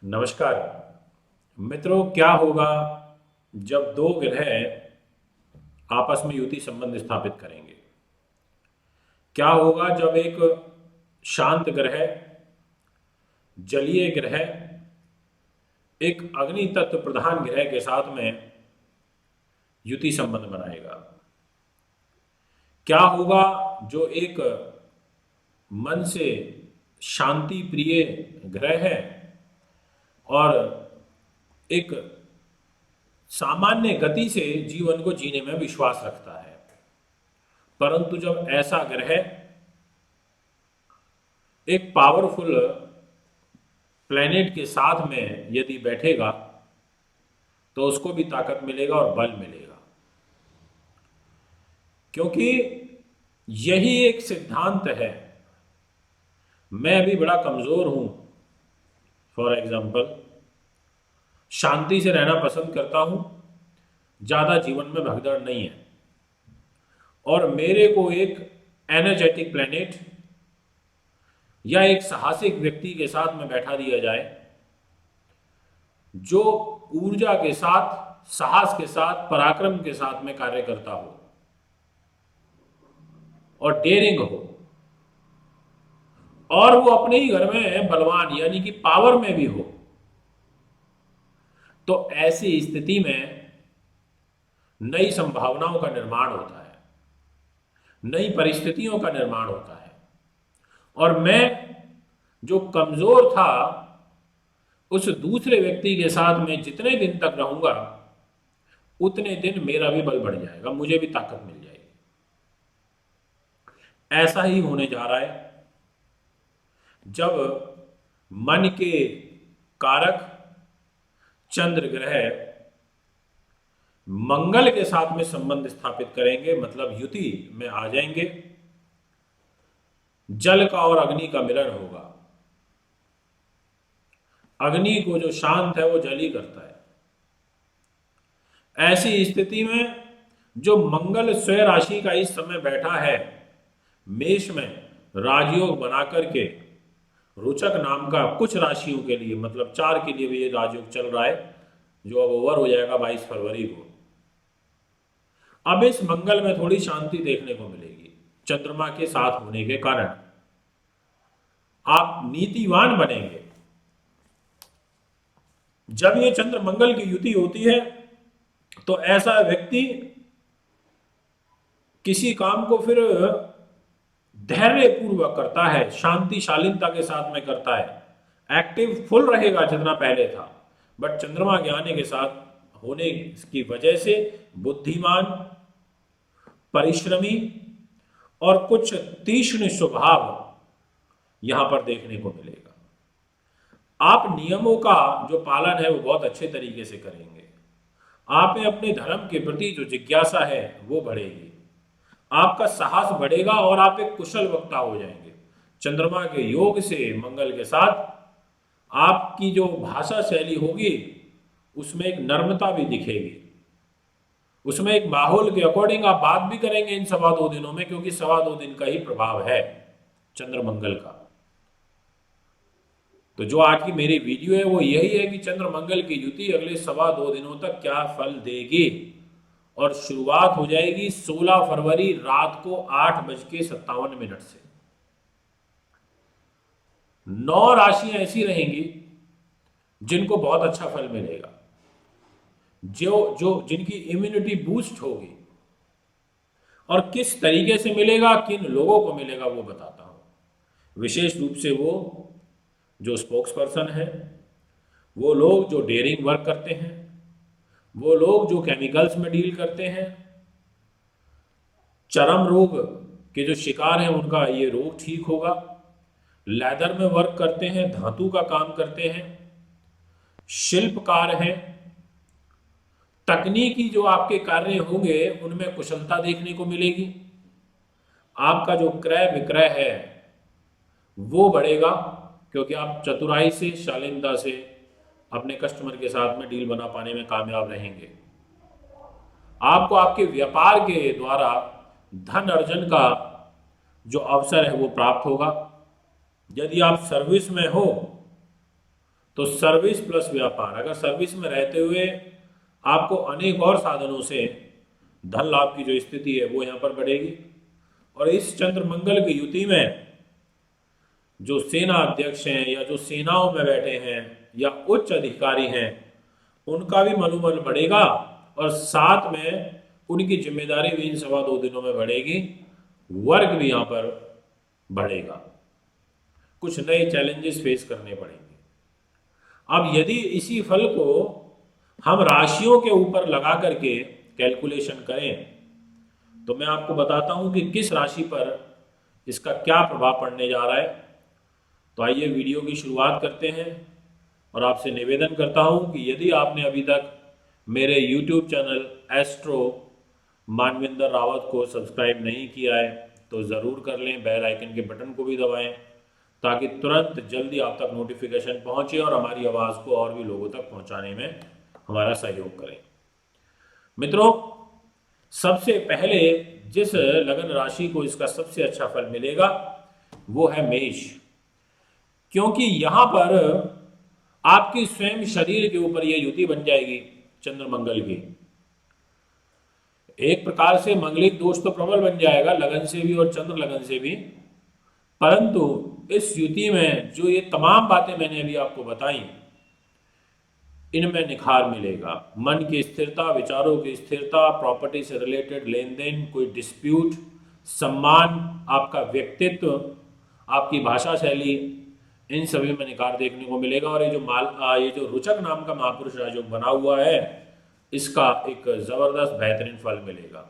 नमस्कार मित्रों। क्या होगा जब दो ग्रह आपस में युति संबंध स्थापित करेंगे? क्या होगा जब एक शांत ग्रह, जलीय ग्रह, एक अग्नि तत्व प्रधान ग्रह के साथ में युति संबंध बनाएगा? क्या होगा जो एक मन से शांति प्रिय ग्रह है और एक सामान्य गति से जीवन को जीने में विश्वास रखता है, परंतु जब ऐसा ग्रह एक पावरफुल प्लेनेट के साथ में यदि बैठेगा तो उसको भी ताकत मिलेगा और बल मिलेगा। क्योंकि यही एक सिद्धांत है। मैं अभी बड़ा कमजोर हूं, फॉर एग्जाम्पल शांति से रहना पसंद करता हूं, ज्यादा जीवन में भगदड़ नहीं है, और मेरे को एक एनर्जेटिक प्लेनेट या एक साहसिक व्यक्ति के साथ में बैठा दिया जाए जो ऊर्जा के साथ, साहस के साथ, पराक्रम के साथ में कार्य करता हो और डेयरिंग हो, और वो अपने ही घर में बलवान यानी कि पावर में भी हो, तो ऐसी स्थिति में नई संभावनाओं का निर्माण होता है, नई परिस्थितियों का निर्माण होता है। और मैं जो कमजोर था, उस दूसरे व्यक्ति के साथ में जितने दिन तक रहूंगा उतने दिन मेरा भी बल बढ़ जाएगा, मुझे भी ताकत मिल जाएगी। ऐसा ही होने जा रहा है जब मन के कारक चंद्र ग्रह मंगल के साथ में संबंध स्थापित करेंगे, मतलब युति में आ जाएंगे। जल का और अग्नि का मिलन होगा। अग्नि को जो शांत है वो जल ही करता है। ऐसी स्थिति में जो मंगल स्वयं राशि का इस समय बैठा है मेष में, राजयोग बना करके रोचक नाम का कुछ राशियों के लिए, मतलब 4 के लिए भी ये राजयोग चल रहा है, जो अब ओवर हो जाएगा 22 फरवरी को। अब इस मंगल में थोड़ी शांति देखने को मिलेगी चंद्रमा के साथ होने के कारण। आप नीतिवान बनेंगे। जब ये चंद्र मंगल की युति होती है तो ऐसा व्यक्ति किसी काम को फिर धैर्य पूर्वक करता है, शांति शालीनता के साथ में करता है। एक्टिव फुल रहेगा जितना पहले था, बट चंद्रमा के आने के साथ होने की वजह से बुद्धिमान, परिश्रमी और कुछ तीक्ष्ण स्वभाव यहां पर देखने को मिलेगा। आप नियमों का जो पालन है वो बहुत अच्छे तरीके से करेंगे। आप में अपने धर्म के प्रति जो जिज्ञासा है वो बढ़ेगी, आपका साहस बढ़ेगा और आप एक कुशल वक्ता हो जाएंगे। चंद्रमा के योग से मंगल के साथ आपकी जो भाषा शैली होगी उसमें एक नम्रता भी दिखेगी, उसमें एक माहौल के अकॉर्डिंग आप बात भी करेंगे इन 2.25 दिनों में, क्योंकि 2.25 दिन का ही प्रभाव है चंद्र मंगल का। तो जो आज की मेरी वीडियो है वो यही है कि चंद्र मंगल की युति अगले 2.25 दिनों तक क्या फल देगी, और शुरुआत हो जाएगी 16 फरवरी रात को 8:57 से। 9 राशियां ऐसी रहेंगी जिनको बहुत अच्छा फल मिलेगा, जो जो जिनकी इम्यूनिटी बूस्ट होगी। और किस तरीके से मिलेगा, किन लोगों को मिलेगा, वो बताता हूं। विशेष रूप से वो जो स्पोक्स पर्सन है, वो लोग जो डेयरिंग वर्क करते हैं, वो लोग जो केमिकल्स में डील करते हैं, चर्म रोग के जो शिकार हैं उनका ये रोग ठीक होगा। लेदर में वर्क करते हैं, धातु का काम करते हैं, शिल्पकार हैं, तकनीकी जो आपके कार्य होंगे उनमें कुशलता देखने को मिलेगी। आपका जो क्रय विक्रय है वो बढ़ेगा, क्योंकि आप चतुराई से, शालीनता से अपने कस्टमर के साथ में डील बना पाने में कामयाब रहेंगे। आपको आपके व्यापार के द्वारा धन अर्जन का जो अवसर है वो प्राप्त होगा। यदि आप सर्विस में हो तो सर्विस प्लस व्यापार, अगर सर्विस में रहते हुए आपको अनेक और साधनों से धन लाभ की जो स्थिति है वो यहाँ पर बढ़ेगी। और इस चंद्र मंगल की युति में जो सेना अध्यक्ष हैं या जो सेनाओं में बैठे हैं या उच्च अधिकारी हैं उनका भी मनोबल बढ़ेगा और साथ में उनकी जिम्मेदारी भी इन 2.25 दिनों में बढ़ेगी, वर्क भी यहाँ पर बढ़ेगा, कुछ नए चैलेंजेस फेस करने पड़ेंगे। अब यदि इसी फल को हम राशियों के ऊपर लगा करके कैलकुलेशन करें तो मैं आपको बताता हूं कि किस राशि पर इसका क्या प्रभाव पड़ने जा रहा है। तो आइए वीडियो की शुरुआत करते हैं और आपसे निवेदन करता हूं कि यदि आपने अभी तक मेरे YouTube channel astro Manvinder Rawat को सब्सक्राइब नहीं किया है तो ज़रूर कर लें, बेल आइकन के बटन को भी दबाएं ताकि तुरंत जल्दी आप तक नोटिफिकेशन पहुंचे और हमारी आवाज़ को और भी लोगों तक पहुंचाने में हमारा सहयोग करें। मित्रों, सबसे पहले जिस लगन राशि को इसका सबसे अच्छा फल मिलेगा वो है मेष, क्योंकि यहां पर आपकी स्वयं शरीर के ऊपर यह युति बन जाएगी चंद्र मंगल की। एक प्रकार से मंगलिक दोष तो प्रबल बन जाएगा लगन से भी और चंद्र लगन से भी, परंतु इस युति में जो ये तमाम बातें मैंने अभी आपको बताई इनमें निखार मिलेगा। मन की स्थिरता, विचारों की स्थिरता, प्रॉपर्टी से रिलेटेड लेन देन, कोई डिस्प्यूट, सम्मान, आपका व्यक्तित्व, आपकी भाषा शैली, इन सभी में निखार देखने को मिलेगा। और ये जो रुचक नाम का महापुरुष राजयोग बना हुआ है इसका एक जबरदस्त बेहतरीन फल मिलेगा।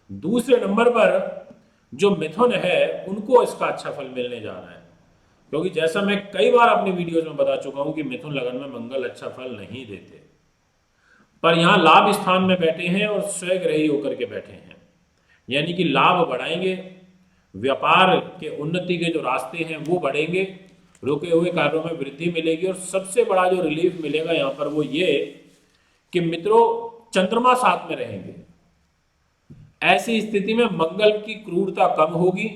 दूसरे नंबर पर जो मिथुन है उनको इसका अच्छा फल मिलने जा रहा है, क्योंकि जैसा मैं कई बार अपनी वीडियोस में बता चुका हूं कि मिथुन लगन में मंगल अच्छा फल नहीं देते, पर यहां लाभ स्थान में बैठे हैं और स्वग्रही होकर के बैठे हैं, यानी कि लाभ बढ़ाएंगे, व्यापार के उन्नति के जो रास्ते हैं वो बढ़ेंगे, रुके हुए कार्यों में वृद्धि मिलेगी। और सबसे बड़ा जो रिलीफ मिलेगा यहाँ पर वो ये कि मित्रों चंद्रमा साथ में रहेंगे, ऐसी स्थिति में मंगल की क्रूरता कम होगी,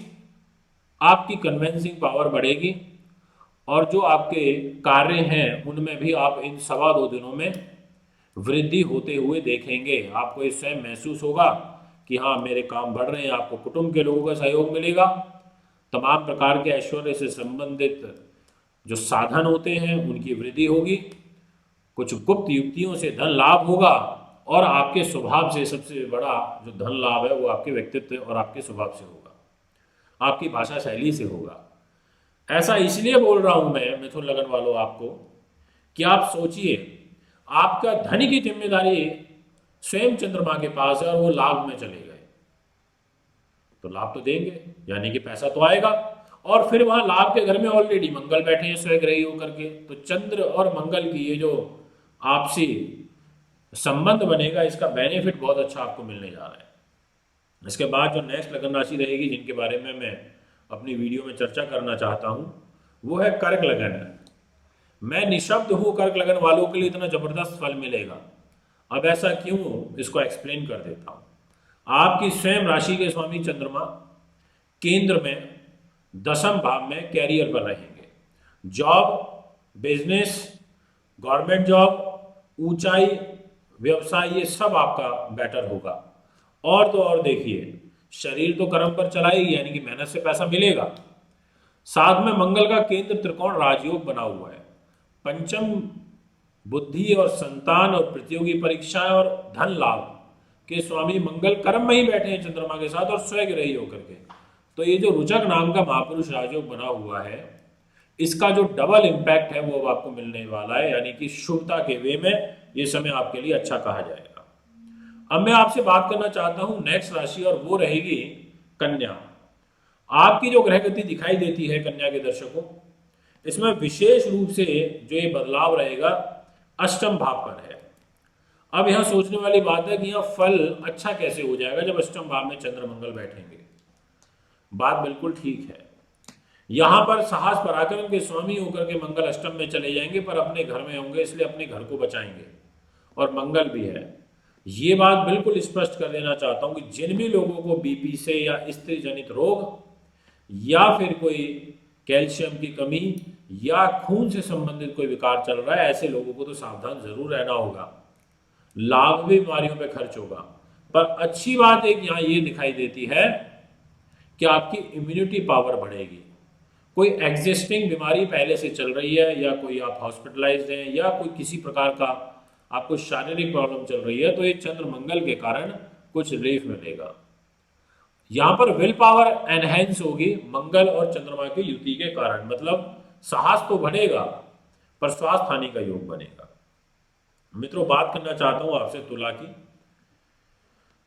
आपकी कन्वेंसिंग पावर बढ़ेगी और जो आपके कार्य हैं उनमें भी आप इन 2.25 दिनों में वृद्धि होते हुए देखेंगे। आपको इस स्वयं महसूस होगा कि हाँ मेरे काम बढ़ रहे हैं। आपको कुटुंब के लोगों का सहयोग मिलेगा, तमाम प्रकार के ऐश्वर्य से संबंधित जो साधन होते हैं उनकी वृद्धि होगी, कुछ गुप्त युक्तियों से धन लाभ होगा और आपके स्वभाव से सबसे बड़ा जो धन लाभ है वो आपके व्यक्तित्व और आपके स्वभाव से होगा, आपकी भाषा शैली से होगा। ऐसा इसलिए बोल रहा हूं मैं मिथुन लगन वालों आपको कि आप सोचिए आपका धन की जिम्मेदारी स्वयं चंद्रमा के पास है और वो लाभ में चले गए तो लाभ तो देंगे, यानी कि पैसा तो आएगा। और फिर वहां लाभ के घर में ऑलरेडी मंगल बैठे हैं स्वग्रही होकर के, तो चंद्र और मंगल की ये जो आपसी संबंध बनेगा इसका बेनिफिट बहुत अच्छा आपको मिलने जा रहा है। इसके बाद जो नेक्स्ट लगन राशि रहेगी जिनके बारे में मैं अपनी वीडियो में चर्चा करना चाहता हूं वो है कर्क लगन। मैं निशब्द हूं, कर्क लगन वालों के लिए इतना जबरदस्त फल मिलेगा। अब ऐसा क्यों, इसको एक्सप्लेन कर देता हूं। आपकी स्वयं राशि के स्वामी चंद्रमा केंद्र में 10वें भाव में कैरियर पर रहेंगे। जॉब, बिजनेस, गवर्नमेंट जॉब, ऊंचाई, व्यवसाय, ये सब आपका बेटर होगा। और तो और देखिए शरीर तो कर्म पर चलाएगी, यानी कि मेहनत से पैसा मिलेगा। साथ में मंगल का केंद्र त्रिकोण राजयोग बना हुआ है। पंचम बुद्धि और संतान और प्रतियोगी परीक्षाएं और धन लाभ के स्वामी मंगल कर्म में ही बैठे हैं चंद्रमा के साथ और स्वग्रही होकर के। तो ये जो रुचक नाम का महापुरुष राजयोग बना हुआ है इसका जो डबल इम्पैक्ट है वो अब आपको मिलने वाला है, यानी कि शुभता के वे में ये समय आपके लिए अच्छा कहा जाएगा। अब मैं आपसे बात करना चाहता हूं नेक्स्ट राशि और वो रहेगी कन्या। आपकी जो ग्रह गति दिखाई देती है कन्या के दर्शकों, इसमें विशेष रूप से जो ये बदलाव रहेगा अष्टम भाव पर है। अब यहां सोचने वाली बात है कि यहां फल अच्छा कैसे हो जाएगा जब अष्टम भाव में चंद्र मंगल बैठेंगे। बात बिल्कुल ठीक है, यहां पर साहस पराक्रम के स्वामी होकर के मंगल अष्टम में चले जाएंगे पर अपने घर में होंगे, इसलिए अपने घर को बचाएंगे और मंगल भी है। ये बात बिल्कुल स्पष्ट कर देना चाहता हूं कि जिन भी लोगों को बीपी से या स्त्री जनित रोग या फिर कोई कैल्शियम की कमी या खून से संबंधित कोई विकार चल रहा है, ऐसे लोगों को तो सावधान जरूर रहना होगा। लाख भी बीमारियों पे खर्च होगा। पर अच्छी बात एक यहाँ ये दिखाई देती है कि आपकी इम्यूनिटी पावर बढ़ेगी। कोई एग्जिस्टिंग बीमारी पहले से चल रही है, या कोई आप हॉस्पिटलाइज्ड हैं, या कोई किसी प्रकार का आपको शारीरिक प्रॉब्लम चल रही है, तो ये चंद्र मंगल के कारण कुछ रिलीफ मिलेगा। यहाँ पर विल पावर एनहेंस होगी मंगल और चंद्रमा की युति के कारण, मतलब साहस तो बढ़ेगा पर स्वास्थ्य हानि का योग बनेगा। मित्रों, बात करना चाहता हूं आपसे तुला की।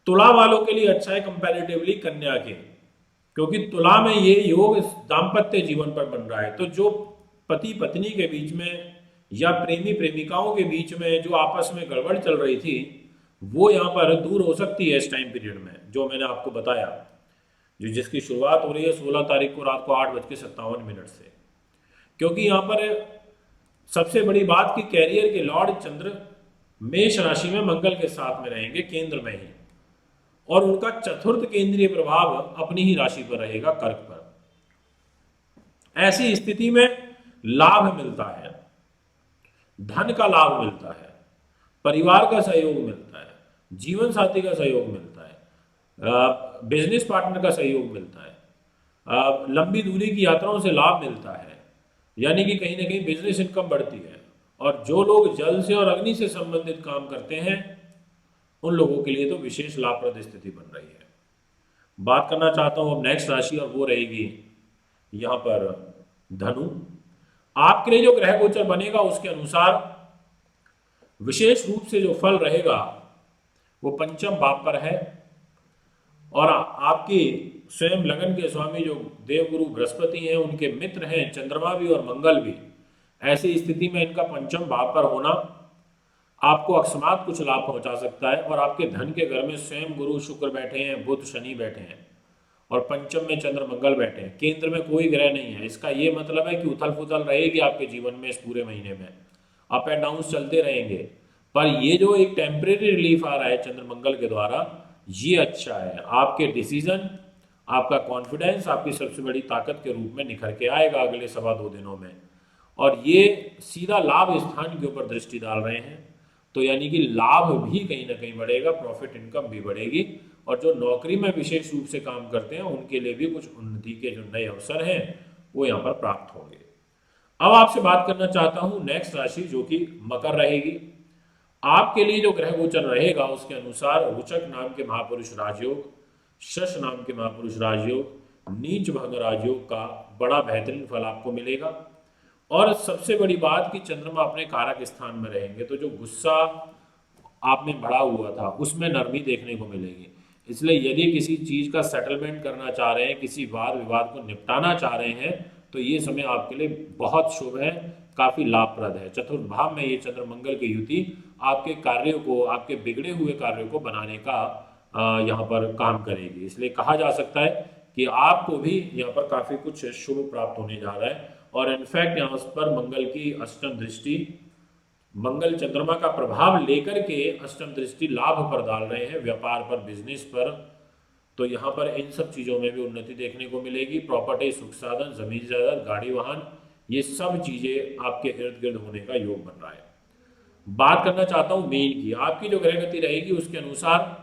तुला वालों के लिए अच्छा है कंपैरेटिवली कन्या के, क्योंकि तुला में ये योग दाम्पत्य जीवन पर बन रहा है। तो जो पति पत्नी के बीच में या प्रेमी प्रेमिकाओं के बीच में जो आपस में गड़बड़ चल रही थी, वो यहाँ पर दूर हो सकती है इस टाइम पीरियड में, जो मैंने आपको बताया, जो जिसकी शुरुआत हो रही है 16 तारीख को रात को 8:57 से। क्योंकि यहाँ पर सबसे बड़ी बात कि कैरियर के लॉर्ड चंद्र मेष राशि में मंगल के साथ में रहेंगे, केंद्र में ही, और उनका चतुर्थ केंद्रीय प्रभाव अपनी ही राशि पर रहेगा, कर्क पर। ऐसी स्थिति में लाभ मिलता है, धन का लाभ मिलता है, परिवार का सहयोग मिलता है, जीवन साथी का सहयोग मिलता है, बिजनेस पार्टनर का सहयोग मिलता है, लंबी दूरी की यात्राओं से लाभ मिलता है, यानी कि कहीं ना कहीं बिजनेस इनकम बढ़ती है। और जो लोग जल से और अग्नि से संबंधित काम करते हैं, उन लोगों के लिए तो विशेष लाभप्रद स्थिति बन रही है। बात करना चाहता हूं अब नेक्स्ट राशि, और वो रहेगी यहां पर धनु। आपके लिए जो ग्रह गोचर बनेगा उसके अनुसार विशेष रूप से जो फल रहेगा वो पंचम भाव पर है, और आपकी स्वयं लगन के स्वामी जो देवगुरु बृहस्पति हैं, उनके मित्र हैं चंद्रमा भी और मंगल भी। ऐसी स्थिति में इनका पंचम भाव पर होना आपको अकस्मात कुछ लाभ पहुंचा सकता है। और आपके धन के घर में स्वयं गुरु शुक्र बैठे हैं, बुध शनि बैठे हैं, और पंचम में चंद्र मंगल बैठे हैं, केंद्र में कोई ग्रह नहीं है। इसका ये मतलब है कि उथल पुथल रहेगी आपके जीवन में इस पूरे महीने में, अप एंड डाउन चलते रहेंगे। पर ये जो एक टेम्परेरी रिलीफ आ रहा है चंद्र मंगल के द्वारा, ये अच्छा है। आपके डिसीजन, आपका कॉन्फिडेंस आपकी सबसे बड़ी ताकत के रूप में निखर के आएगा अगले 2.25 दिनों में। और ये सीधा लाभ स्थान के ऊपर दृष्टि डाल रहे हैं, तो यानी कि लाभ भी कहीं ना कहीं बढ़ेगा, प्रॉफिट इनकम भी बढ़ेगी। और जो नौकरी में विशेष रूप से काम करते हैं उनके लिए भी कुछ उन्नति के जो नए अवसर हैं वो यहाँ पर प्राप्त होंगे। अब आपसे बात करना चाहता हूँ नेक्स्ट राशि, जो कि मकर रहेगी। आपके लिए जो ग्रह गोचर रहेगा उसके अनुसार रुचक नाम के महापुरुष राजयोग, शश नाम के महापुरुष राजयोग, नीच भंग राजयोग का बड़ा बेहतरीन फल आपको मिलेगा। और सबसे बड़ी बात कि चंद्रमा अपने कारक स्थान में रहेंगे, तो जो गुस्सा आप में बढ़ा हुआ था उसमें नरमी देखने को मिलेगी। इसलिए यदि किसी चीज का सेटलमेंट करना चाह रहे हैं, किसी वाद विवाद को निपटाना चाह रहे हैं, तो ये समय आपके लिए बहुत शुभ है, काफी लाभप्रद है। चतुर्थ भाव में ये चंद्र मंगल की युति आपके कार्यों को, आपके बिगड़े हुए कार्यों को बनाने का यहाँ पर काम करेगी। इसलिए कहा जा सकता है कि आपको भी यहाँ पर काफी कुछ शुभ प्राप्त होने जा रहा है। और इनफैक्ट यहाँ पर मंगल की अष्टम दृष्टि, मंगल चंद्रमा का प्रभाव लेकर के अष्टम दृष्टि लाभ पर डाल रहे हैं, व्यापार पर, बिजनेस पर। तो यहाँ पर इन सब चीज़ों में भी उन्नति देखने को मिलेगी। प्रॉपर्टी, सुख साधन, जमीन जायदाद, गाड़ी वाहन, ये सब चीज़ें आपके इर्द गिर्द होने का योग बन रहा है। बात करना चाहता हूँ मीन की। आपकी जो ग्रह गति रहेगी उसके अनुसार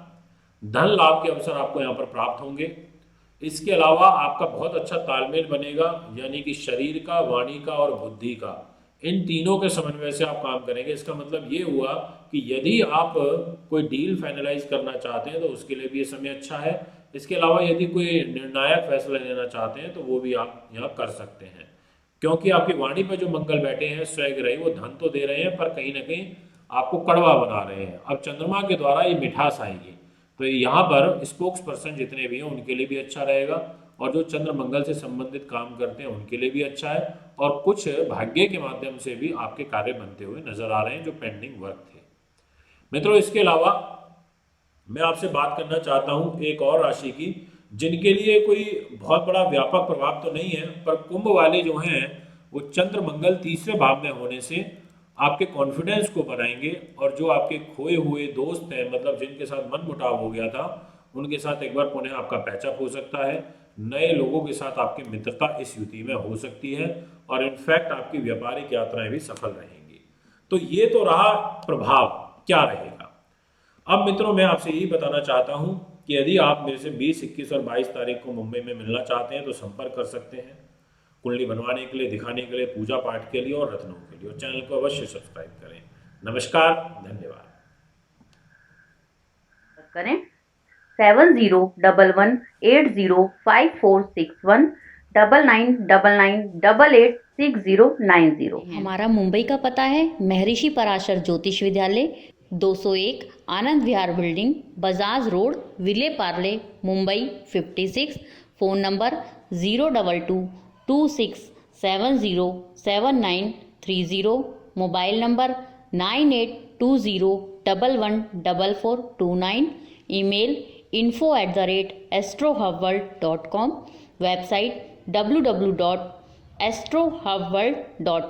धन लाभ के अवसर आपको यहाँ पर प्राप्त होंगे। इसके अलावा आपका बहुत अच्छा तालमेल बनेगा, यानी कि शरीर का, वाणी का और बुद्धि का, इन तीनों के समन्वय से आप काम करेंगे। इसका मतलब ये हुआ कि यदि आप कोई डील फाइनलाइज करना चाहते हैं तो उसके लिए भी ये समय अच्छा है। इसके अलावा यदि कोई निर्णायक फैसला लेना चाहते हैं तो वो भी आप यहाँ कर सकते हैं, क्योंकि आपकी वाणी पर जो मंगल बैठे हैं स्वग्रही, वो धन तो दे रहे हैं पर कहीं ना कहीं आपको कड़वा बना रहे हैं। अब चंद्रमा के द्वारा ये मिठास आएगी, तो यहाँ पर स्पोक्स पर्सन जितने भी हैं उनके लिए भी अच्छा रहेगा, और जो चंद्र मंगल से संबंधित काम करते हैं उनके लिए भी अच्छा है। और कुछ भाग्य के माध्यम से भी आपके कार्य बनते हुए नजर आ रहे हैं जो पेंडिंग वर्क थे। मित्रों, इसके अलावा मैं आपसे बात करना चाहता हूं एक और राशि की, जिनके लिए कोई बहुत बड़ा व्यापक प्रभाव तो नहीं है, पर कुंभ वाले जो हैं वो चंद्र मंगल तीसरे भाव में होने से आपके कॉन्फिडेंस को बनाएंगे। और जो आपके खोए हुए दोस्त हैं, मतलब जिनके साथ मन मुटाव हो गया था, उनके साथ एक बार पुनः आपका पैचअप हो सकता है। नए लोगों के साथ आपकी मित्रता इस युति में हो सकती है और इनफैक्ट आपकी व्यापारिक यात्राएं भी सफल रहेंगी। तो ये तो रहा प्रभाव क्या रहेगा। अब मित्रों मैं आपसे यही बताना चाहता हूं कि यदि आप मेरे से 20, 21 और 22 तारीख को मुंबई में मिलना चाहते हैं तो संपर्क कर सकते हैं, कुंडली बनवाने के लिए, दिखाने के लिए, पूजा पाठ के लिए और रत्नों के लिए। और चैनल को अवश्य सब्सक्राइब करें। नमस्कार, धन्यवाद। करें 7011805461 9999886090। हमारा मुंबई का पता है महर्षि Parashar Jyotish Vidyalaya, 201 Anand Vihar building, Bajaj road, Vile Parle, Mumbai 56। Phone number 02226707930। Mobile number 9820114429। Email info@astrohubworld.com। Website www.astrohubworld.com।